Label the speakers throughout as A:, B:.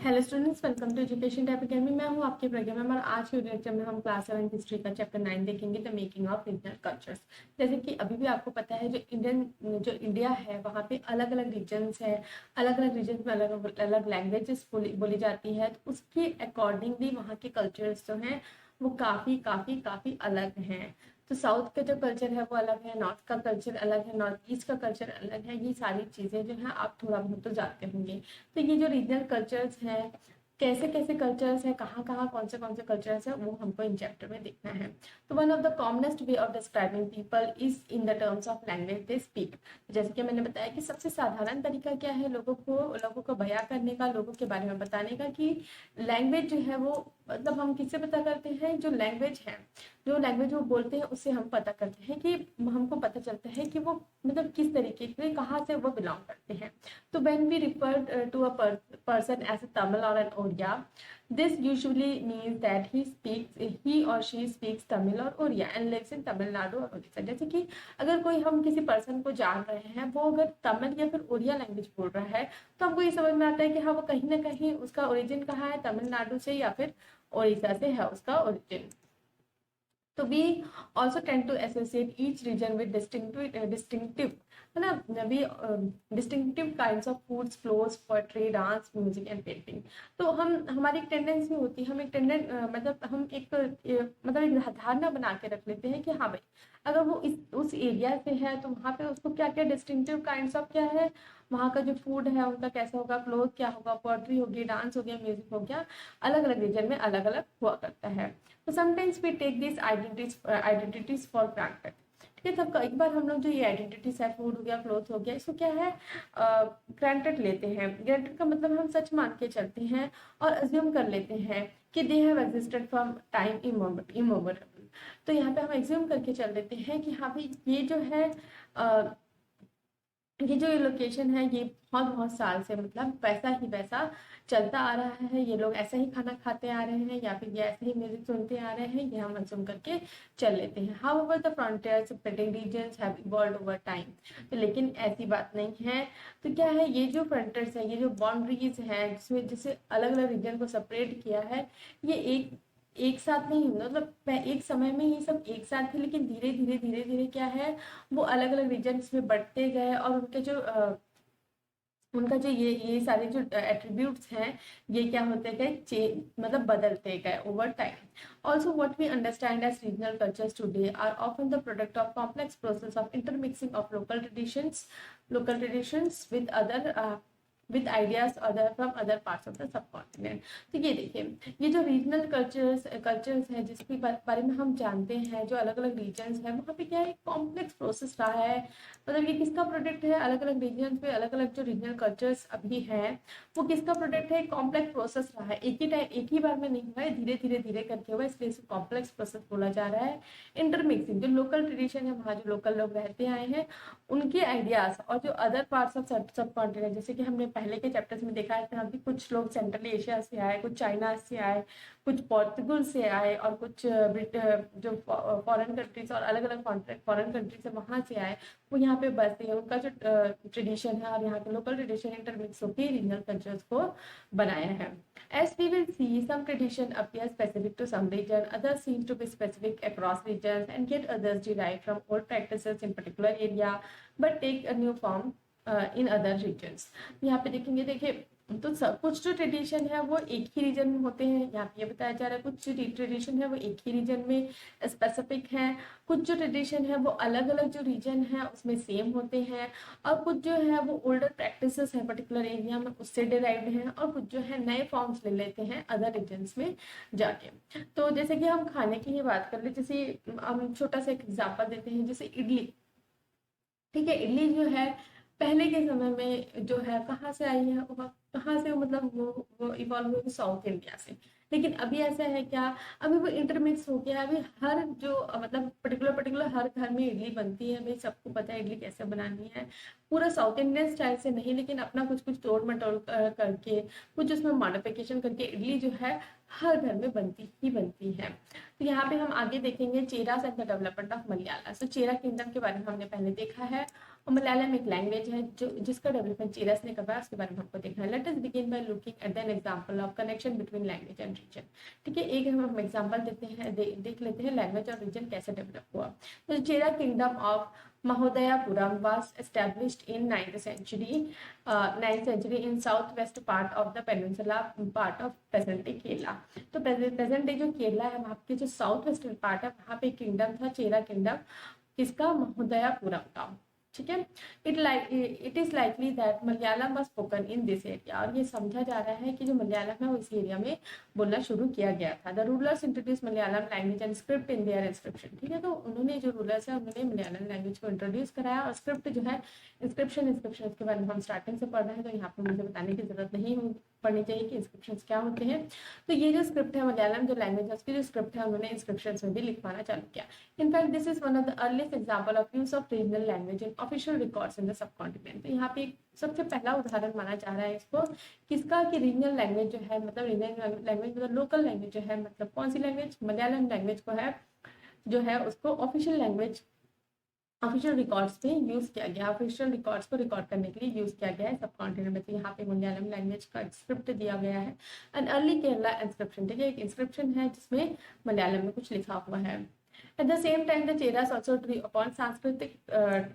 A: Hello students, welcome to education tap academy. मैं हूं आपकी प्रज्ञा मैम और आज के लेक्चर में हम क्लास 7 हिस्ट्री का चैप्टर 9 देखेंगे, the making of regional cultures. जैसे कि अभी भी आपको पता है, जो इंडिया है वहाँ पे अलग अलग रीजन्स है, अलग अलग रीजन में अलग अलग लैंग्वेजेस बोली जाती है, तो उसके अकॉर्डिंगली वहाँ के कल्चर्स जो हैं वो काफ़ी काफ़ी काफ़ी अलग हैं। तो साउथ का जो कल्चर है वो अलग है, नॉर्थ का कल्चर अलग है, नॉर्थ ईस्ट का कल्चर अलग है। ये सारी चीज़ें जो है आप थोड़ा बहुत तो जानते होंगे। तो ये जो रीजनल कल्चर्स हैं, कैसे कैसे कल्चर्स हैं, कहाँ कहाँ कौन से कल्चर्स हैं, वो हमको इन चैप्टर में देखना है। तो one of the commonest way of describing people is in the terms of language they speak. जैसे कि मैंने बताया कि सबसे साधारण तरीका क्या है लोगों को बयां करने का, लोगों के बारे में बताने का, कि लैंग्वेज जो है वो मतलब हम किससे पता करते हैं, जो लैंग्वेज वो बोलते हैं उससे हम पता करते हैं, कि हमको पता चलता है कि वो मतलब किस तरीके के, कहाँ से वो बिलोंग करते हैं। So when we refer to a person as a Tamil or an Odia, this usually means that he or she speaks Tamil or Odia and lives in Tamil Nadu और उड़ीसा। जैसे कि अगर कोई हम किसी पर्सन को जान रहे हैं, वो अगर तमिल या फिर ओडिया लैंग्वेज बोल रहा है, तो हमको ये समझ में आता है कि हाँ, वो कहीं ना कहीं उसका ओरिजिन कहाँ है, तमिलनाडु से या फिर उड़ीसा से है उसका ओरिजिन। तो we also tend to associate each region with distinctive है ना, we distinctive kinds of foods, clothes, poetry, dance, music and painting। तो हमारी एक टेंडेंसी होती है, हम एक मतलब हम एक मतलब एक धारणा बना के रख लेते हैं कि हाँ भाई, अगर वो उस एरिया से है तो वहाँ पे उसको क्या क्या डिस्टिंक्टिव काइंड्स ऑफ क्या है, वहाँ का जो फूड है उनका कैसा होगा, क्लोथ क्या होगा, पोएट्री होगी, डांस हो गया, म्यूजिक हो गया, अलग अलग रीजन में अलग अलग हुआ करता है। तो sometimes we take this identities for granted. ठीक है, तब एक बार हम लोग जो ये आइडेंटिटीज है, फूड हो गया, क्लोथ हो गया, इसको क्या है ग्रांटेड लेते हैं। ग्रांटेड का मतलब हम सच मान के चलते हैं और अज्यूम कर लेते हैं कि they have existed from time इमोबरेबल। तो यहाँ पे हम एज्यूम करके चल देते हैं कि हाँ भाई, ये जो है ये जो लोकेशन है, ये बहुत बहुत साल से मतलब वैसा ही वैसा चलता आ रहा है, ये लोग ऐसा ही खाना खाते आ रहे हैं या फिर ये ऐसे ही म्यूजिक सुनते आ रहे हैं, ये हम अज्यूम करके चल लेते हैं। However the frontiers separating regions have evolved over time. तो लेकिन ऐसी बात नहीं है। तो क्या है, ये जो फ्रंटियर्स है, ये जो बाउंड्रीज हैं जिसमें जिसे अलग अलग रीजन को सेपरेट किया है, ये एक साथ नहीं, मतलब एक समय में ये सब एक साथ थे, लेकिन धीरे धीरे क्या है, वो अलग अलग रीजन्स में बढ़ते गए और उनका जो ये सारे जो एट्रीब्यूट्स हैं, ये क्या होते गए, मतलब बदलते गए over time. Also what we understand as regional cultures today are often the product of complex process of intermixing of local traditions with ideas from other parts of the subcontinent. तो ये देखिए, ये जो regional cultures है जिसके बारे में हम जानते हैं, जो अलग अलग रीजन्स हैं, वहाँ पे क्या है, कॉम्प्लेक्स प्रोसेस रहा है। मतलब ये किसका प्रोडक्ट है, अलग अलग रीजन पे अलग अलग जो रीजनल कल्चर्स अभी हैं, वो किसका प्रोडक्ट है, कॉम्प्लेक्स प्रोसेस रहा है। एक ही बार में नहीं हुआ है, धीरे करके हुआ है, इसलिए इसे कॉम्प्लेक्स प्रोसेस बोला जा रहा है। इंटरमिक्सिंग, जो लोकल ट्रेडिशन है, वहाँ जो लोकल लोग रहते आए हैं, उनके आइडियाज और जो अदर पार्ट्स ऑफ सब कॉन्टिनेंट, जैसे कि हमने पहले के चैप्टर्स में देखा था कि कुछ लोग सेंट्रल एशिया से आए, कुछ चाइना से आए, कुछ पोर्तुगल से आए और कुछ जो फॉरेन कंट्रीज और अलग अलग फॉरेन कंट्रीज से वहाँ से आए, वो यहाँ पे बसते हैं। उनका जो ट्रेडिशन है और यहाँ के लोकल ट्रेडिशन इंटरमिक्स होकर रीजनल कल्चर्स को बनाया है। As we will see, some tradition appear specific to some region, others seem to be specific across regions, and yet others derive from old practices in particular area, but take a new form in other regions। यहाँ पे देखेंगे, देखिए, तो सब कुछ जो tradition है वो एक ही रीजन में होते हैं, यहाँ पे ये बताया जा रहा है। कुछ जो ट्रेडिशन है वो एक ही रीजन में स्पेसिफिक है, कुछ जो ट्रेडिशन है वो अलग अलग जो रीजन है उसमें सेम होते हैं, और कुछ जो है वो ओल्डर प्रैक्टिसेस है पर्टिकुलर एरिया में, उससे डिराइव्ड हैं, और कुछ जो है नए फॉर्म्स ले लेते हैं अदर रीजन्स में जाके। तो जैसे कि हम खाने की ही बात कर ले, जैसे हम छोटा सा एक एग्जाम्पल देते हैं, जैसे इडली। ठीक है, इडली जो है पहले के समय में जो है कहाँ से आई है, कहाँ से, मतलब वो इवॉल्व हुई साउथ इंडिया से। लेकिन अभी ऐसा है क्या, अभी वो इंटरमिक्स हो गया है। अभी हर जो मतलब पर्टिकुलर हर घर में इडली बनती है, भाई सबको पता है इडली कैसे बनानी है, पूरा साउथ इंडियन स्टाइल से नहीं, लेकिन अपना कुछ कुछ तोड़ मटोड़ करके, कुछ उसमें मॉडिफिकेशन करके इडली जो है हर घर में बनती है। तो यहाँ पे हम आगे देखेंगे Chera and the development of Malayala. So Chera kingdom के बारे में हमने पहले देखा है, और मलयालम एक लैंग्वेज है जो जिसका डेवलपमेंट चेरस ने करवाया, उसके बारे में हमको देखना है। Let us begin by looking at an example of connection between language and region. ठीक है, एक हम एग्जांपल देते हैं, देख लेते हैं लैंग्वेज और रीजन कैसे डेवलप हुआ। तो Chera kingdom of Mahodayapura was established in 9th century in southwest part of the peninsula, part of present day Kerala। तो प्रेजेंट डे जो केरला है वहाँ के जो साउथ वेस्टर्न पार्ट है वहाँ पे किंगडम था, चेरा किंगडम, किसका, महोदयापुरम का। ठीक है, it is likely that Malayalam was spoken in this area, और ये समझा जा रहा है कि जो मलयालम है वो इस एरिया में बोलना शुरू किया गया था। The rulers introduce Malayalam language and script in their inscription. ठीक है, तो उन्होंने जो रूलर्स है उन्होंने मलयालम लैंग्वेज को इंट्रोड्यूस कराया, और स्क्रिप्ट जो है इंस्क्रिप्शन के बारे में हम स्टार्टिंग से पढ़ रहे हैं, तो यहाँ पे मुझे बताने की जरूरत नहीं पढ़नी चाहिए कि इंस्क्रिप्शन क्या होते हैं। तो ये जो स्क्रिप्ट है मलयालम जो लैंग्वेज है उसकी जो स्क्रिप्ट है उन्होंने इंस्क्रिप्शन में भी लिखवाना चालू किया। In fact this is one of the earliest example of use of regional language in official records in the subcontinent. तो यहाँ पे सबसे पहला उदाहरण माना जा रहा है इसको किसका, कि रीजनल लैंग्वेज जो है मतलब रीजनल लैंग्वेज मतलब लोकल लैंग्वेज जो है, मतलब कौन सी लैंग्वेज, मलयालम लैंग्वेज को है जो है उसको ऑफिशियल लैंग्वेज, ऑफिशियल रिकॉर्ड्स में यूज किया गया, ऑफिशियल रिकॉर्ड्स को रिकॉर्ड करने के लिए यूज किया गया है सब कॉन्टिनेंट में। तो यहाँ पे मलयालम लैंग्वेज का स्क्रिप्ट दिया गया है, एन अर्ली केरला इंस्क्रिप्शन। ठीक है, एक इंस्क्रिप्शन है जिसमें मलयालम में कुछ लिखा हुआ है। At the same time the Cheras also Drew upon सांस्कृतिक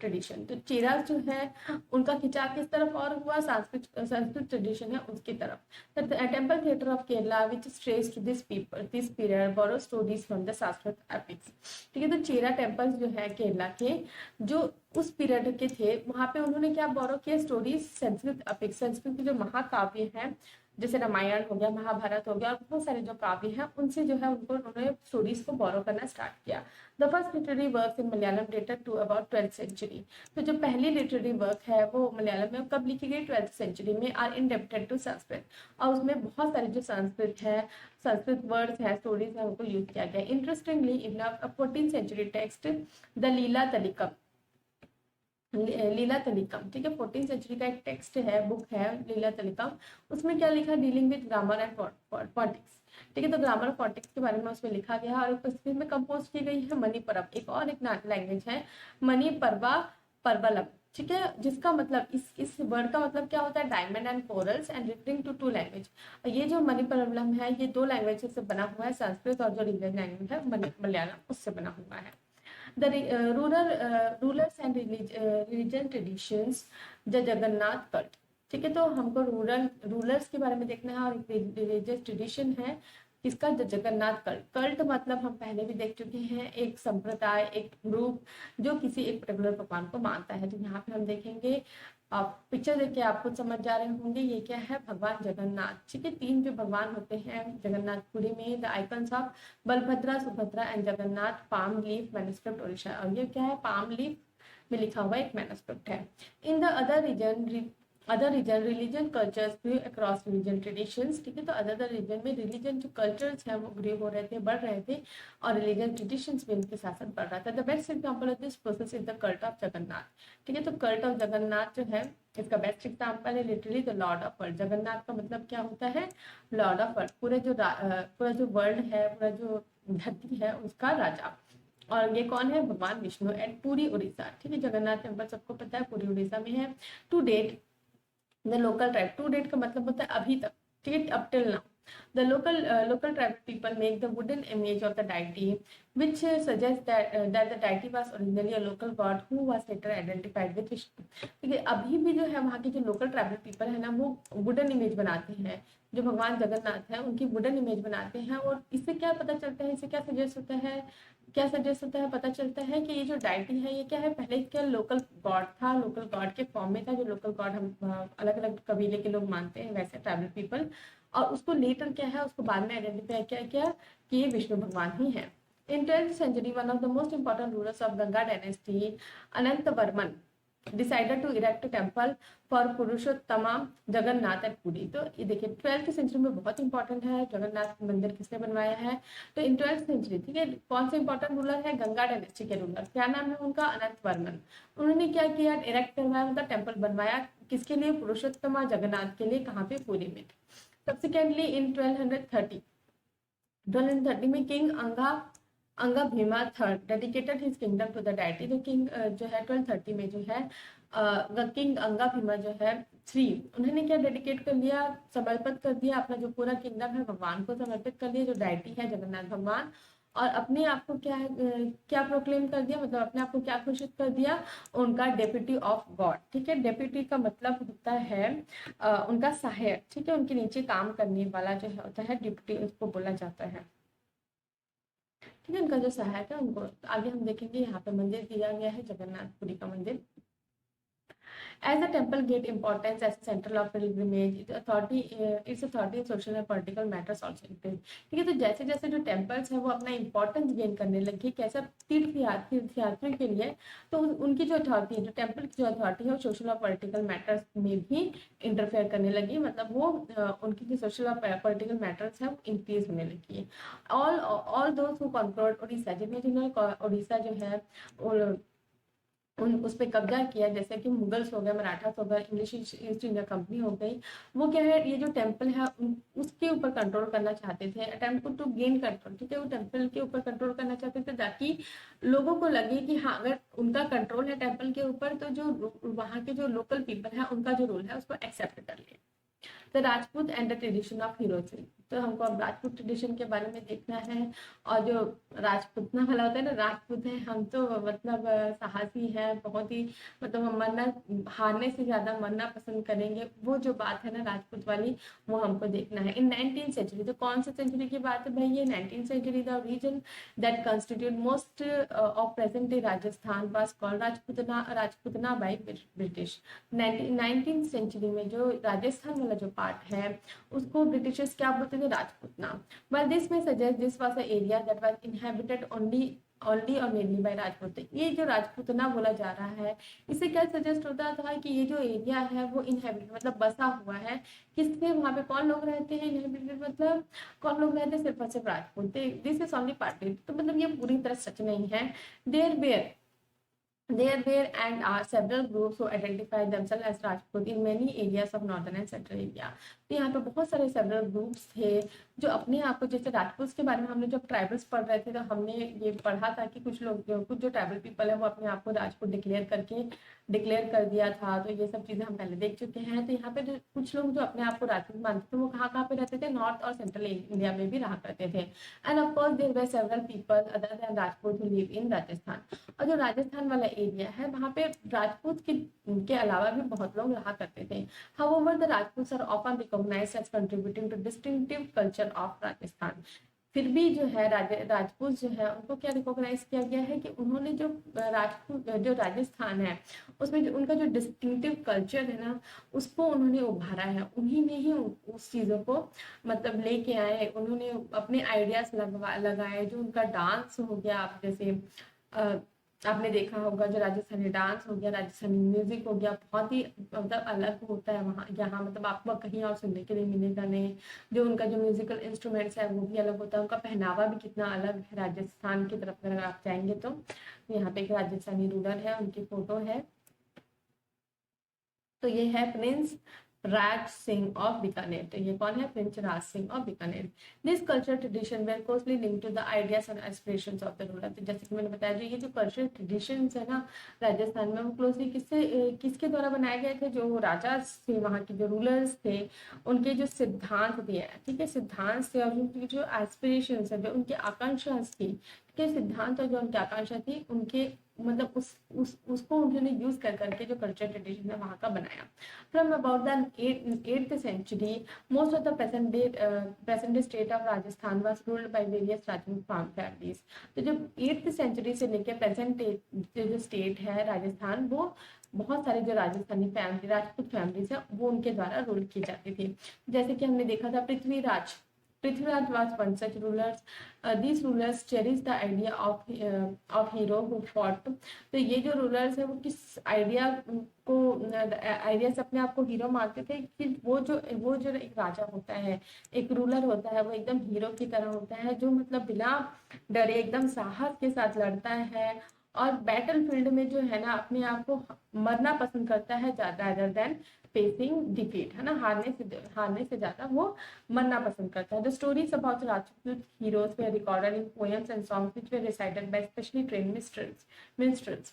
A: ट्रेडिशन। तो चेरास जो है उनका खिंचाव किस तरफ और हुआ, संस्कृत ट्रेडिशन है उसकी तरफ। Temple theatre of Kerala which stress to this period borrow stories from the Sanskrit epics. ठीक है, तो चेरा टेम्पल्स जो है केरला के जो उस पीरियड के थे वहां पे उन्होंने क्या बोरो किया, स्टोरीज संस्कृत एपिक्स, संस्कृत के जो महाकाव्य है जैसे रामायण हो गया, महाभारत हो गया और बहुत सारे जो काव्य हैं उनसे जो है उन्होंने स्टोरीज को बोरो करना स्टार्ट किया। The first literary work in Malayalam dated to about 12th century. तो जो पहली लिटरेरी वर्क है वो मलयालम में कब लिखी गई, 12th सेंचुरी में, आर इंडेप्टेड टू संस्कृत, और उसमें बहुत सारे जो संस्कृत वर्ड्स है, स्टोरीज है, उनको यूज किया गया। Interestingly in 14th century text the Lilatilakam, Lilatilakam, ठीक है, 14th सेंचुरी का एक टेक्स्ट है, बुक है लीला तलिकम, उसमें क्या लिखा, dealing with grammar and politics. ठीक है, तो ग्रामर और पॉलिटिक्स के बारे में उसमें लिखा गया और इसमें कंपोज की गई है मणिपरम, एक और एक लैंग्वेज है मणिपरवा परवलम। ठीक है, जिसका मतलब इस वर्ड का मतलब क्या होता है, diamond and corals and referring to 2 language. ये जो मणिपरवलम है ये 2 लैंग्वेज से बना हुआ है, संस्कृत और जो रीजनल लैंग्वेज है मलयालम उससे बना हुआ है। The rulers and religion traditions, the Jagannath cult. ठीक है, तो हमको रूलर्स के बारे में देखना है और रिलीजियस ट्रेडिशन है किसका, जगन्नाथ कल्ट। कल्ट मतलब हम पहले भी देख चुके हैं, एक संप्रदाय, एक ग्रुप जो किसी एक पर्टिकुलर भगवान को मानता है। तो यहाँ पे हम देखेंगे, आप पिक्चर देख के आप खुद समझ जा रहे होंगे ये क्या है, भगवान जगन्नाथ। ठीक है, 3 जो भगवान होते हैं जगन्नाथपुरी में, the icons of Balabhadra, Subhadra and Jagannath, palm leaf manuscript Odisha. और ये क्या है, पाम लीफ में लिखा हुआ एक मैन्युस्क्रिप्ट है। In the other region religion cultures grew across religion traditions. ठीक है, तो अदर रीजन में रिलीजन जो कल्चर्स हैं वो ग्रू हो रहे थे, बढ़ रहे थे, और रिलीजन ट्रेडिशंस भी उनके साथ साथ बढ़ रहा था। The best example of this process is the cult of Jagannath. ठीक है, तो कल्ट ऑफ जगन्नाथ जो है इसका बेस्ट एग्जाम्पल है literally the Lord of world. Jagannath का मतलब क्या होता है, लॉर्ड ऑफ वर्ल्ड, पूरा जो वर्ल्ड है, पूरा जो धरती है उसका राजा। और ये कौन है, भगवान विष्णु एट पुरी उड़ीसा। ठीक है, जगन्नाथ टेम्पल सबको पता है पुरी उड़ीसा में है। To date the local tribe, to date का मतलब होता है अभी तक, ठीक है, up till now the local tribal people make the wooden image of the deity which suggests that the deity was originally a local god who was later identified with Vishnu। ठीक है, अभी भी जो है वहाँ के जो लोकल ट्राइबल पीपल है ना वो वुडन इमेज बनाते हैं, जो भगवान जगन्नाथ है उनकी वुडन इमेज बनाते हैं। और इससे क्या पता चलता है, इससे क्या सजेस्ट होता है, पता चलता है कि ये जो डाइटी है ये क्या है, पहले क्या लोकल गॉड था, लोकल गॉड के फॉर्म में था, जो लोकल गॉड हम अलग अलग कबीले के लोग मानते हैं वैसे ट्राइबल पीपल, और उसको लेटर क्या है, उसको बाद में आइडेंटिफाई किया कि ये विष्णु भगवान ही है। In 12th century one of the most important rulers of Ganga dynasty Anantavarman decided to erect temple for Purushottama Jagannath at Puri. तो ये देखिए 12th सेंचुरी में बहुत इंपॉर्टेंट है, जगन्नाथ मंदिर किसने बनवाया है, तो इन 12th सेंचुरी। ठीक है, कौन से इंपॉर्टेंट रूलर है, गंगा डायनेस्टी के रूलर, क्या नाम है उनका, अनंतवर्मन। उन्होंने क्या किया, इरेक्ट करवाया, मतलब टेम्पल बनवाया, किसके लिए, पुरुषोत्तमा जगन्नाथ के लिए, कहाँ पे, पुरी में। Subsequently in 1230 में king Anga Bhima III dedicated his kingdom to the deity. तो किंग जो है 1230 में जो है किंग अंगा भीमा जो है थ्री, उन्होंने क्या डेडिकेट कर लिया, समर्पित कर दिया अपना जो पूरा किंगडम है भगवान को समर्पित कर दिया, जो डायटी है जगन्नाथ भगवान। और अपने आप को क्या है, क्या प्रोक्लेम कर दिया, मतलब अपने आप को क्या घोषित कर दिया, उनका डेप्यूटी ऑफ गॉड। ठीक है, डेप्यूटी का मतलब होता है उनका सहायक। ठीक है, उनके नीचे काम करने वाला जो होता है डिप्टी, उसको बोला जाता है। ठीक है, उनका जो सहायक है उनको आगे हम देखेंगे। यहाँ पे मंदिर दिया गया है जगन्नाथपुरी का मंदिर। As the temple get importance as a central of pilgrimage, its authority, social and political matters also increase। ठीक है, तो जैसे जैसे जो टेम्पल्स है वो अपना इंपॉर्टेंस गेन करने लगी कैसा तीर्थयात्रियों के लिए, तो उनकी जो अथॉरिटी है, जो टेम्पल की जो अथॉरिटी है वो सोशल और पॉलिटिकल मैटर्स में भी इंटरफेयर करने लगी। मतलब वो उनकी जो सोशल और पॉलिटिकल मैटर्स है वो इंक्रीज होने लगी है। All those who controlled Orissa, जिन्होंने उड़ीसा जो है उस पर कब्जा किया, जैसे कि मुगल्स हो गए, मराठास हो गए, इंग्लिश ईस्ट इंडिया कंपनी हो गई, वो क्या है, ये जो टेम्पल है उसके ऊपर कंट्रोल करना चाहते थे, अटेम्प्ट टू गेन कंट्रोल। ठीक है, वो टेम्पल के ऊपर कंट्रोल करना चाहते थे ताकि लोगों को लगे कि हाँ अगर उनका कंट्रोल है टेम्पल के ऊपर तो जो वहाँ के जो लोकल पीपल है उनका जो रूल है उसको एक्सेप्ट कर ले। The Rajput and the tradition of heroism, तो हमको अब राजपूत ट्रेडिशन के बारे में देखना है। और जो राजपूतना वाला होता है ना, राजपूत है हम तो मतलब साहसी है बहुत ही, मतलब हम मरना, हारने से ज्यादा मरना पसंद करेंगे, वो जो बात है ना राजपूत वाली, वो हमको देखना है। इन 19th सेंचुरी, तो कौन सी सेंचुरी की बात है भाई, ये 19th century. The region that constitute most of present day Rajasthan was called Rajputana by British. 19th century में जो राजस्थान वाला जो पार्ट है उसको ब्रिटिशर्स क्या बोलते थे, Rajputana. Well, this may suggest this was an area that was inhabited only और मेनली बाय राजपूत। ये जो राजपूतना बोला जा रहा है, इससे क्या सजेस्ट होता था कि ये जो एरिया है वो इनहेबिटेड मतलब बसा हुआ है, किससे, वहाँ पे कौन लोग रहते हैं, इनहेबिटेड मतलब कौन लोग रहते हैं, सिर्फ और सिर्फ Rajput. This is only partly, तो मतलब ये पूरी तरह सच नहीं है। There were and are several groups who identify themselves as Rajput in many areas of northern and central India। तो यहाँ पे बहुत सारे सेवरल ग्रुप्स थे जो अपने आप को, जैसे राजपूत के बारे में हमने जब ट्राइबल्स पढ़ रहे थे तो हमने ये पढ़ा था कि कुछ लोग कुछ जो ट्राइबल पीपल है वो अपने आप को राजपूत डिक्लेयर कर दिया था। तो ये सब चीजें हम पहले देख चुके हैं। तो यहाँ पे कुछ लोग जो अपने आप को राजपूत मानते थे वो कहाँ पे रहते थे, नॉर्थ और सेंट्रल इंडिया में भी रहा करते थे। And of course there were several people other than Rajput who live in Rajasthan. और जो राजस्थान वाला एरिया है वहाँ पे राजपूत के अलावा भी बहुत लोग रहा करते थे। However, the Rajputs are often recognized as contributing to distinctive culture of Rajasthan। फिर भी जो है राजपूत जो है उनको क्या रिकॉग्नाइज किया गया है कि उन्होंने जो राजपूत जो राजस्थान है उसमें जो उनका जो डिस्टिंक्टिव कल्चर है ना उसको उन्होंने उभारा है। उन्हीं ने ही उस चीज़ों को मतलब लेके आए, उन्होंने अपने आइडियाज लगाए। जो उनका डांस हो गया, आप जैसे आपने देखा होगा जो राजस्थानी डांस हो गया, राजस्थानी म्यूजिक हो गया, बहुत ही मतलब अलग होता है वहाँ, यहाँ मतलब आपको कहीं और सुनने के लिए मिलेगा नहीं। जो उनका जो म्यूजिकल इंस्ट्रूमेंट्स है वो भी अलग होता है, उनका पहनावा भी कितना अलग है। राजस्थान की तरफ अगर आप जाएंगे तो यहाँ पे एक राजस्थानी रूलर है, उनकी फोटो है। तो ये है प्रिंस राज सिंह ऑफ बीकानेर। तो ये कौन है, prince Raj Singh of Bikaner. This cultural tradition were closely linked to the ideas and aspirations of the ruler. तो जैसे कि मैंने बताया, जो ये जो कल्चरल ट्रेडिशंस है ना राजस्थान में, वो क्लोजली किसके द्वारा बनाए गए थे, जो राजा थे, वहाँ के जो रूलर्स थे, उनके जो सिद्धांत थे, ठीक है, सिद्धांत थे, और उनकी जो एस्पिरेशंस है, जो उनकी आकांक्षा थी, के सिद्धांत और जो उनकी आकांक्षा थी, उनके मतलब उसको उन्होंने यूज करके जो कल्चर ट्रेडिशन है वहाँ का बनाया। From about the 8th century most of the present day state of Rajasthan was ruled by various Rajput families. तो जब 8th सेंचुरी से लेकर प्रेजेंट जो स्टेट है राजस्थान, वो बहुत सारे जो राजस्थानी फैमिली राजपूत फैमिलीज है वो उनके द्वारा रूल की जाती थी। जैसे कि हमने देखा था Prithviraj was one such rulers. These rulers cherished the idea of hero who fought। तो ये जो रूलर्स है वो किस आइडिया से अपने आप को हीरो मानते थे कि वो जो एक राजा होता है, एक रूलर होता है, वो एकदम हीरो की तरह होता है, जो मतलब बिना डरे एकदम साहस के साथ लड़ता है और बैटल फील्ड में जो है ना अपने आप को मरना पसंद करता है rather than फेसिंग डिफीट, है ना, हारने से ज्यादा वो मरना पसंद करता है। The stories about Rajput heroes were recorded in poems and songs which were recited by specially trained minstrels।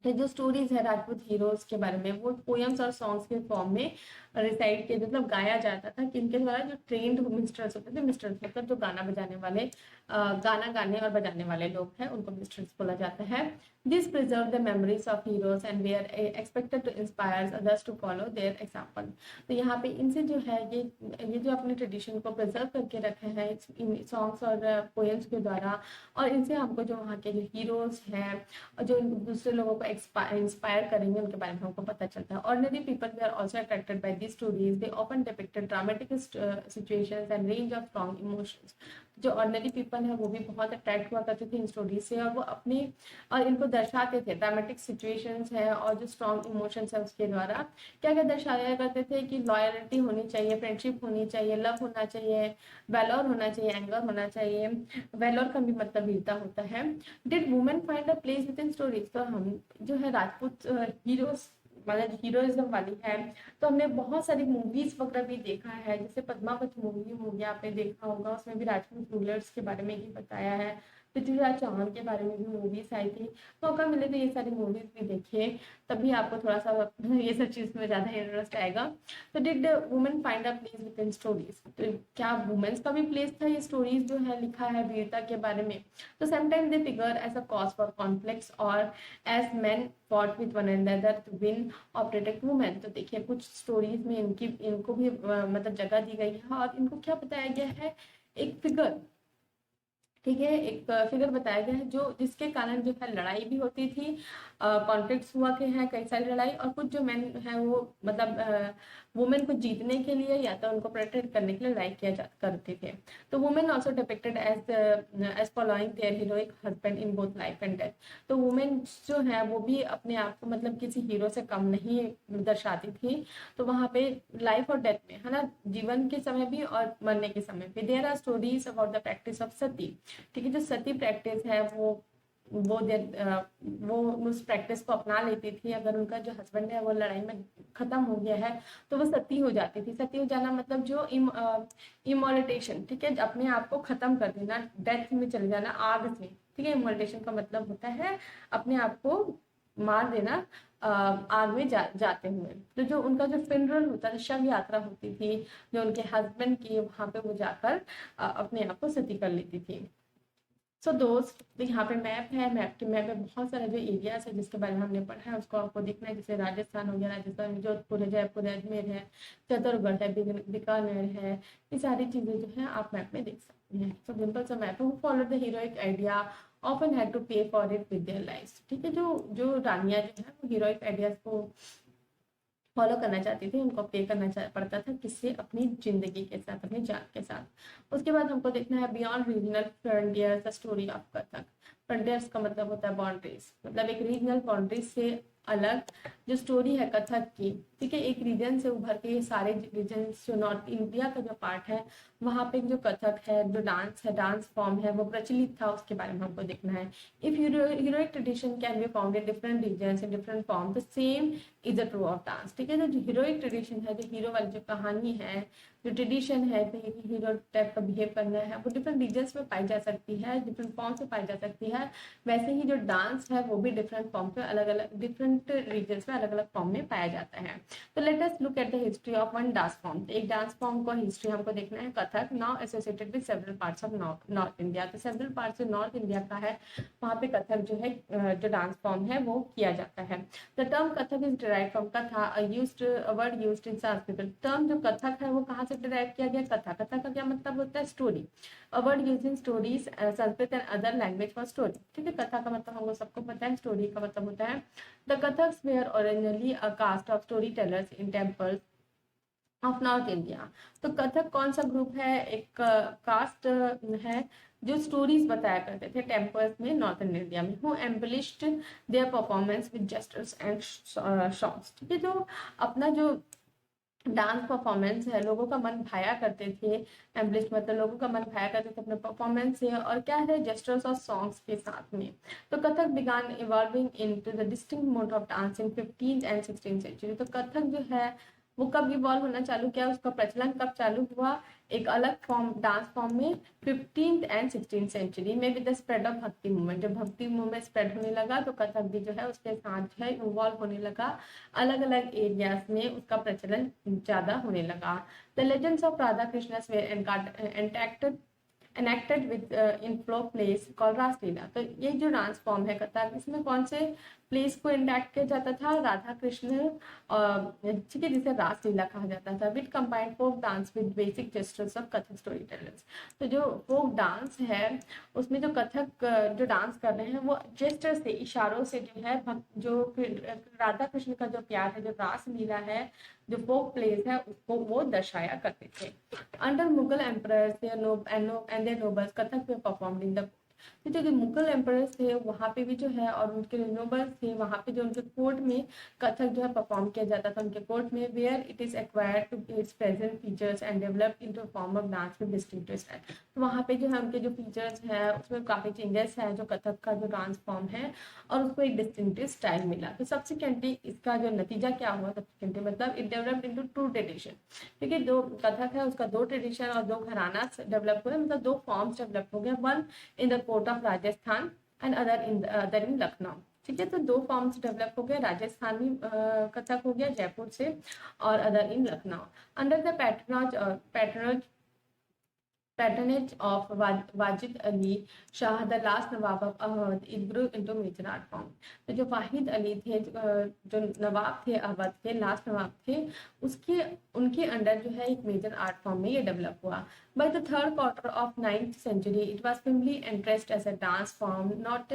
A: तो जो स्टोरीज है राजपूत हीरोज के बारे में वो पोयम्स और सॉन्ग्स के फॉर्म में रिसाइट के मतलब गाया जाता था, किनके द्वारा, जो ट्रेंड मिस्टर्स होते थे। मिस्टर्स मतलब जो गाना बजाने वाले, गाना गाने और बजाने वाले लोग हैं, उनको मिस्टर्स बोला जाता है। This preserve the memories of heroes and they are expected to inspire others to follow their example. तो यहाँ पे इनसे जो है ये जो अपने ट्रेडिशन को प्रिजर्व करके रखे हैं इन सॉन्ग्स और पोएम्स के द्वारा, और इनसे हमको जो वहाँ के जो हीरोज हैं और जो दूसरे लोगों को इंस्पायर करेंगे उनके बारे में हमको पता चलता है। Ordinary people they are also attracted by these stories, they often depicted dramatic situations and range of strong emotions. जो ऑर्डिनरी पीपल है वो भी बहुत अट्रैक्ट हुआ करते थे इन स्टोरीज से, और वो अपने और इनको दर्शाते थे। ड्रामेटिक सिचुएशंस है और जो स्ट्रॉन्ग इमोशंस है उसके द्वारा क्या क्या दर्शाया करते थे कि लॉयल्टी होनी चाहिए, फ्रेंडशिप होनी चाहिए, लव होना चाहिए, वैलोर होना चाहिए, एंगर होना चाहिए। वैलोर का भी मतलब वीरता होता है। Did women find a place with in stories? तो हम जो है राजपूत हीरोज मतलब हीरोइज्म वाली है, तो हमने बहुत सारी मूवीज वगैरह भी देखा है, जैसे पद्मावत मूवी हो गया, आपने देखा होगा, उसमें भी राजपूत रूलर्स के बारे में ही बताया है। पृथ्वीराज चौहान के बारे में भी मूवीज आई थी। मौका मिले तो ये सारी मूवीज भी देखिए, तभी आपको थोड़ा सा ये सब चीज में ज्यादा इंटरेस्ट आएगा। तो did women find a place with in stories? तो क्या वुमेन्स का भी प्लेस था ये स्टोरीज जो है लिखा है वीरता के बारे में? तो sometimes they figure as a cause for conflicts और as men fought with one another to win और प्रोटेक्ट वुमेन। तो देखिए कुछ स्टोरीज में इनको भी मतलब जगह दी गई है, और इनको क्या बताया गया है, एक फिगर, ठीक है, एक फिगर बताया गया है जो जिसके कारण जो है लड़ाई भी होती थी, कॉन्फ्लिक्ट्स हुआ के हैं कई सारी लड़ाई, और कुछ जो मैन है वो मतलब वुमेन को जीतने के लिए या तो उनको प्रोटेक्ट करने के लिए लड़ाई किया जा करते थे। तो women also depicted as following their heroic husband in both life and death. तो वुमेन जो है वो भी अपने आप को मतलब किसी हीरो से कम नहीं दर्शाती थी। तो वहाँ पे लाइफ और डेथ में है ना, जीवन के समय भी और मरने के समय भी। There are stories about the practice of sati. ठीक है, जो सती प्रैक्टिस है वो उस प्रैक्टिस को अपना लेती थी। अगर उनका जो हस्बैंड है वो लड़ाई में खत्म हो गया है तो वो सती हो जाती थी। सती हो जाना मतलब जो इमोलिटेशन, ठीक है, अपने आप को खत्म कर देना, डेथ में चले जाना, आग से। ठीक है, इमोलिटेशन का मतलब होता है अपने आप को मार देना आग में जाते हुए। तो जो उनका जो फिनरल होता था, शव यात्रा होती थी जो उनके हस्बैंड की, वहां पे वो जाकर अपने आप को सती कर लेती थी। सो दोस्त, तो यहाँ पे मैप है, मैप में बहुत सारे जो एरियाज है जिसके बारे में हमने पढ़ा है उसको आपको देखना है। जैसे राजस्थान हो गया, राजस्थान में जोधपुर है, जयपुर है, अजमेर है, चित्तौड़गढ़ है, बीकानेर है। ये सारी चीजें जो है आप मैप में देख सकते हैं। सो सिंपल सा मैप है। Who followed the heroic idea often had to pay for it with their lives. ठीक है, जो जो रानियां जो है वो हीरोइक आइडियाज को फॉलो करना चाहती थी, उनको पे करना पड़ता था, किससे, अपनी जिंदगी के साथ, अपनी जान के साथ। उसके बाद हमको देखना है beyond regional frontiers the story of Kathak. Frontiers का मतलब होता है बाउंड्रीज, मतलब एक रीजनल बाउंड्रीज से अलग जो स्टोरी है कथक की। ठीक है, एक रीजन से उभर के ये सारे रीजन, जो नॉर्थ इंडिया का जो पार्ट है वहाँ पे जो कथक है, जो डांस है, डांस फॉर्म है वो प्रचलित था, उसके बारे में हमको देखना है। If heroic tradition can be found in different regions in different form, the same is a true of dance. ठीक है, जो हीरोइक ट्रेडिशन है, जो हीरो वाली जो कहानी है, जो ट्रेडिशन है हीरो टाइप का बिहेव करना है, वो डिफरेंट रीजन्स में पाई जा सकती है, डिफरेंट फॉर्म से पाई जा सकती है। वैसे ही जो डांस है वो भी डिफरेंट फॉर्म पे अलग अलग डिफरेंट रीजन्स में अलग अलग फॉर्म में पाया जाता है। तो let us look at the history of one dance form. एक डांस फॉर्म को हिस्ट्री हमको देखना है, Kathak, now associated with several parts of north India. तो सेवरल पार्ट्स जो नॉर्थ इंडिया का है वहाँ पे कथक जो है जो डांस फॉर्म है वो किया जाता है। The term Kathak is derived from katha, word used in Sanskrit. Term जो कथक है वो कहाँ से डिराइव किया गया? कथा। कथा का क्या मतलब होता है? Story. A word used in stories, Sanskrit and other language for story. ठीक है, कथा का मतलब हमको सबको पता है, स्टोरी का मतलब होता है। The Kathaks were originally a caste of story tellers in temples of north India. तो कथक कौन सा ग्रुप है? एक कास्ट है जो स्टोरीज बताया करते थे टेम्पल्स में नॉर्थन इंडिया में। Who embellished their performance with gestures and songs. ठीक है, जो अपना जो डांस परफॉर्मेंस है लोगों का मन भाया करते थे, एम्बलिश मतलब लोगों का मन भाया करते थे अपने परफॉर्मेंस से, और क्या है, जेस्टर्स और सॉन्ग्स के साथ में। तो Kathak began evolving into the distinct mode of dance in 15th and 16th century. तो कथक जो है वो कब इवॉल्व होना चालू किया, उसका प्रचलन कब चालू हुआ, एक अलग फॉर्म, डांस फॉर्म में 15th एंड 16th सेंचुरी में विद द स्प्रेड ऑफ भक्ति मूवमेंट। जब भक्ति मूवमेंट स्प्रेड होने लगा तो कथक भी जो है उसके साथ जो है इन्वॉल्व होने लगा, अलग अलग एरियाज में उसका प्रचलन ज्यादा होने लगा। The legends of Radha Krishna enacted with in folk plays called रासलीला। तो ये जो डांस फॉर्म है कथक, इसमें कौन से प्लेस को इंडक्ट किया जाता था, राधा कृष्ण, ठीक है, जिसे रासलीला कहा जाता था। With combined folk dance with basic gestures of Kathak story tellers. तो जो फोक डांस है उसमें जो कथक जो डांस कर रहे हैं वो जेस्टर से, इशारों से जो है जो राधा कृष्ण का जो प्यार है, जो रासलीला है, जो फोक प्लेस है, उसको वो दर्शाया करते थे। Under Mughal emperors and their nobles Kathak में परफॉर्म्ड इन द, तो जो मुगल एम्परर्स थे वहाँ पे भी जो है, और उनके नोबल्स थे वहाँ पे जो उनके कोर्ट में कथक जो है परफॉर्म किया जाता था उनके कोर्ट में, where it is acquired to its present features and developed into form of dance with distinctive style. तो वहाँ पे जो है उनके जो फीचर्स है उसमें काफी चेंजेस है, जो कथक का जो डांस फॉर्म है, और उसको एक डिस्टिंक्टिव स्टाइल मिला। तो सब्सिक्वेंटली इसका जो नतीजा क्या हुआ, सब्सिक्वेंटली मतलब it developed into two tradition. क्योंकि दो कथक है उसका दो ट्रेडिशन और दो घराना डेवलप हुए, मतलब दो फॉर्म्स डेवलप हो गए, one in the court of Rajasthan and other in Lucknow. ठीक है, तो दो फॉर्म्स डेवलप हो गए, राजस्थानी कथक हो गया जयपुर से, और other in Lucknow under the patronage of Wajid Ali Shah, the last Nawab of Awadh, it grew into major art form. तो जो वाहिद अली थे, जो नवाब थे अवध के, लास्ट नवाब थे, उसके उनके अंडर जो है एक मेजर आर्ट फॉर्म में ये डेवलप हुआ। By the third quarter of 9th century it was firmly entrenched as a dance form not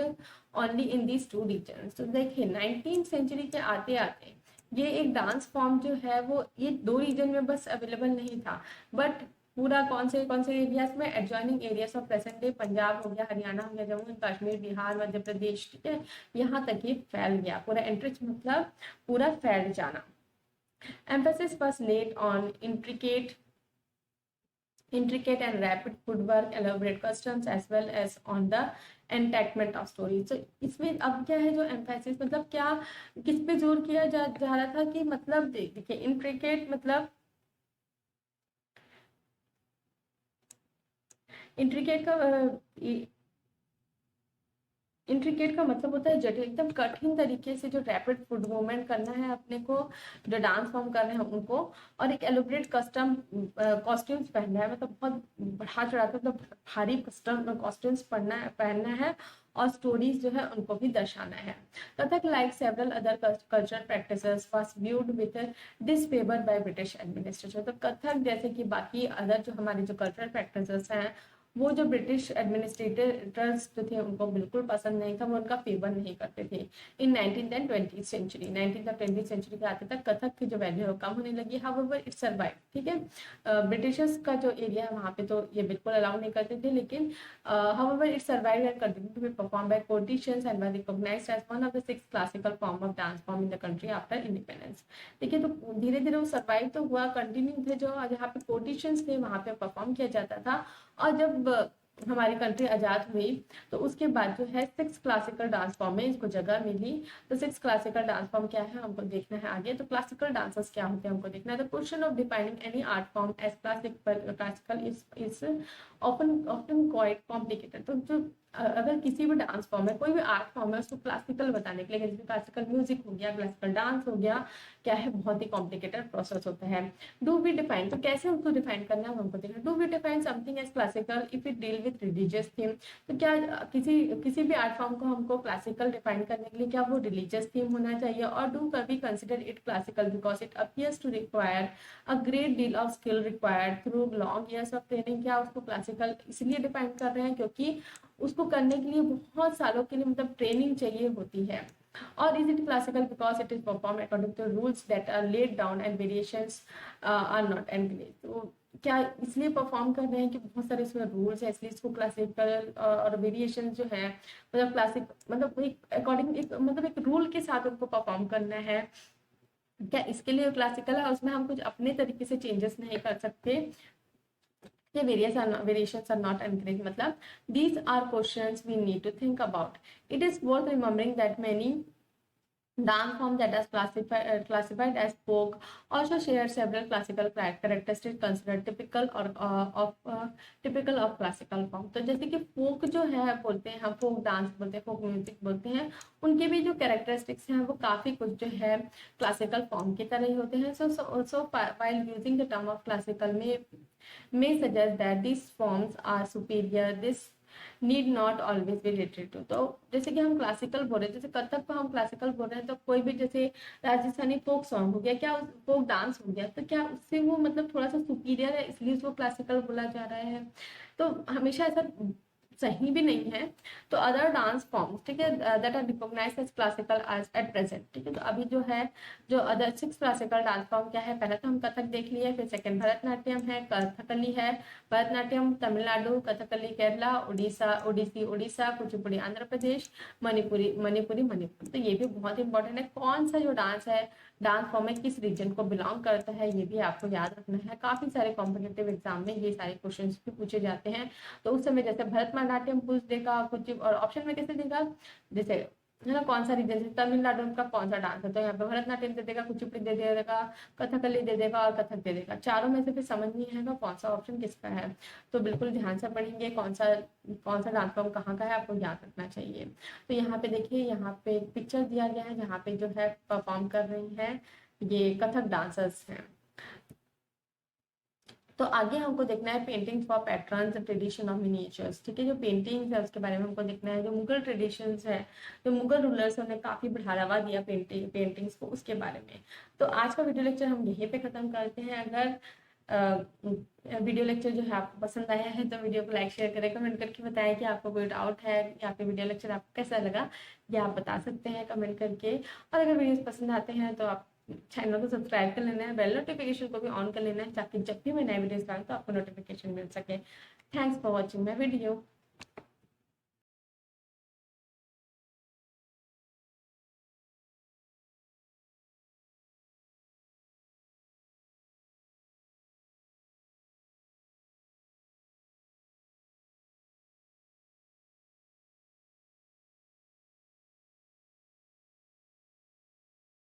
A: only in these two regions। तो देखिए 19th century के आते आते ये एक डांस फॉर्म जो है वो ये दो रीजन में बस अवेलेबल नहीं था, बट पूरा कौन से एरियाज में, adjoining areas of present day Punjab हो गया, हरियाणा हो गया, जम्मू एंड कश्मीर, बिहार, मध्य प्रदेश, ठीक है, यहाँ तक ये फैल गया पूरा। एंट्रिच मतलब पूरा फैल जाना। Emphasis was laid on intricate and rapid footwork, elaborate customs as well as on the enactment of stories। तो इसमें अब क्या है, जो एम्फेसिस मतलब क्या, किस पे जोर किया जा रहा था कि मतलब देखिए इंट्रिकेट मतलब इंट्रिकेट का इंट्रिकेट का मतलब होता है जटिल, एकदम कठिन तरीके से जो रैपिड फुट मूवमेंट करना है अपने को, जो डांस फॉर्म कर रहे हैं उनको, और एक एलोबरेट कस्टम कॉस्ट्यूम्स पहनना है, मतलब बहुत बढ़ा चढ़ा के मतलब भारी कस्टम कॉस्ट्यूम्स पहनना है, और स्टोरीज जो है उनको भी दर्शाना है। Kathak like several other cultural practices was viewed with disfavour by British administration. तो कथक जैसे कि बाकी अदर जो हमारे जो कल्चरल प्रैक्टिसेस हैं वो जो ब्रिटिश एडमिनिस्ट्रेटर्स जो थे उनको बिल्कुल पसंद नहीं था, वो उनका फेवर नहीं करते थे। इन 19th and 20th century, 19th और 20th सेंचुरी के आते तक कथक की जो वैल्यू है कम होने लगी। हाउएवर इट सर्वाइव, ठीक है, ब्रिटिशर्स का जो एरिया है वहाँ पे तो ये बिल्कुल अलाउ नहीं करते थे, लेकिन however it survive and continue to be perform by politicians and was recognised as one of the 6 classical form of dance form in the country after independence. देखिए, तो धीरे धीरे वो सर्वाइव तो हुआ, कंटिन्यू थे, जो जहाँ पे पोलिटिशियंस थे वहाँ पे परफॉर्म किया जाता था। और जब हमारी कंट्री आजाद हुई तो उसके बाद जो है 6 क्लासिकल डांस फॉर्म में इसको जगह मिली। तो 6 क्लासिकल डांस फॉर्म क्या है हमको देखना है आगे। तो क्लासिकल डांसर्स क्या होते हैं हमको देखना है। The question of defining any art form as classical is often quite complicated. तो जो अगर किसी भी डांस फॉर्म है, कोई भी आर्ट फॉर्म है, उसको क्लासिकल बताने के लिए, जैसे क्लासिकल म्यूजिक हो गया, क्लासिकल डांस हो गया, क्या है, बहुत ही कॉम्प्लिकेटेड प्रोसेस होता है। डू वी डिफाइन, तो कैसे हमको डिफाइन करना है हमको देखना। Do we define something as classical if it deal with religious theme. तो क्या किसी भी आर्ट फॉर्म को हमको क्लासिकल डिफाइन करने के लिए क्या वो रिलीजियस थीम होना चाहिए। और do we consider it classical because it appears to require a great deal of skill required through long years of training. क्या उसको क्लासिकल इसलिए डिफाइन कर रहे हैं क्योंकि उसको करने के लिए बहुत सालों के लिए मतलब ट्रेनिंग चाहिए होती है। और is it classical because it is perform according to rules that are laid down and variations are not encourage. तो क्या इसलिए परफॉर्म कर रहे हैं कि बहुत सारे इसमें रूल्स है, इसलिए इसको क्लासिकल और वेरिएशन जो है मतलब क्लासिक मतलब एक अकॉर्डिंग एक मतलब एक रूल के साथ उनको परफॉर्म करना है। क्या इसके लिए क्लासिकल है, उसमें हम कुछ अपने तरीके से चेंजेस नहीं कर सकते। Variations are not encouraged, matlab these are questions we need to think about. It is worth remembering that many Dance form that is classified as folk also share several classical characteristics considered typical of classical form. तो जैसे कि folk जो है बोलते हैं हम, folk dance बोलते हैं, folk music बोलते हैं, उनके भी जो कैरेक्टरिस्टिक्स हैं वो काफी कुछ जो है क्लासिकल फॉर्म की तरह ही होते हैं. So while using the term of classical may suggest that these forms are superior, this need not always be related to. तो जैसे कि हम क्लासिकल बोल रहे हैं, जैसे कथक को हम क्लासिकल बोल रहे हैं, तो कोई भी जैसे राजस्थानी फोक सॉन्ग हो गया, क्या फोक डांस हो गया, तो क्या उससे वो मतलब थोड़ा सा सुपीरियर है इसलिए उसको क्लासिकल बोला जा रहा है? तो हमेशा ऐसा सही भी नहीं है. तो अदर डांस फॉर्म्स, ठीक है, that are recognised as classical आज एट प्रेजेंट, ठीक है. तो अभी जो है जो अदर 6 क्लासिकल डांस फॉर्म क्या है, पहले तो हम कथक देख लिए, फिर सेकंड भरतनाट्यम है, कथकली है, भरतनाट्यम तमिलनाडु, कथकली केरला, ओडिसी उड़ीसा, कुचिपुड़ी आंध्र प्रदेश, मणिपुरी मणिपुर. तो ये भी बहुत इंपॉर्टेंट है, कौन सा जो डांस है, डांस फॉर्म में किस रीजन को बिलोंग करता है, ये भी आपको याद रखना है. काफी सारे कॉम्पिटेटिव एग्जाम में ये सारे क्वेश्चन भी पूछे जाते हैं. तो उस समय जैसे भरतनाट्यम पूछ देगा कुछ, और ऑप्शन में कैसे देगा, जैसे है ना, कौन सा रीजन, जैसे तमिलनाडु का कौन सा डांस है, तो यहाँ पे भरतनाट्यम दे देगा, कुचिपुड़ी दे देगा, कथकली दे देगा और कथक दे देगा. चारों में से फिर समझ नहीं आएगा कौन सा ऑप्शन किसका है. तो बिल्कुल ध्यान से पढ़ेंगे कौन सा डांस फॉर्म कहाँ का है, आपको याद रखना चाहिए. तो यहाँ पे देखिए, यहाँ पे एक पिक्चर दिया गया है जहाँ पे जो है परफॉर्म कर रही है ये कथक डांसर्स हैं. तो आगे हमको देखना है paintings for patterns tradition of miniatures, ठीक है. जो पेंटिंग्स है उसके बारे में हमको देखना है. जो मुगल ट्रेडिशंस है, जो मुगल रूलर्स है, उन्हें काफी बढ़ावा दिया पेंटिंग्स को, उसके बारे में. तो आज का वीडियो लेक्चर हम यहीं पे खत्म करते हैं. अगर वीडियो लेक्चर जो है आपको पसंद आया है तो वीडियो को लाइक शेयर करें, कमेंट करके बताएं कि आपको कोई डाउट है या फिर वीडियो लेक्चर आपको कैसा लगा, ये आप बता सकते हैं कमेंट करके. और अगर वीडियोस पसंद आते हैं तो आप चैनल को सब्सक्राइब कर लेना है, बेल नोटिफिकेशन को भी ऑन कर लेना है, ताकि जब भी मैं नए वीडियोस डालूं तो आपको नोटिफिकेशन मिल सके. Thanks for watching my video.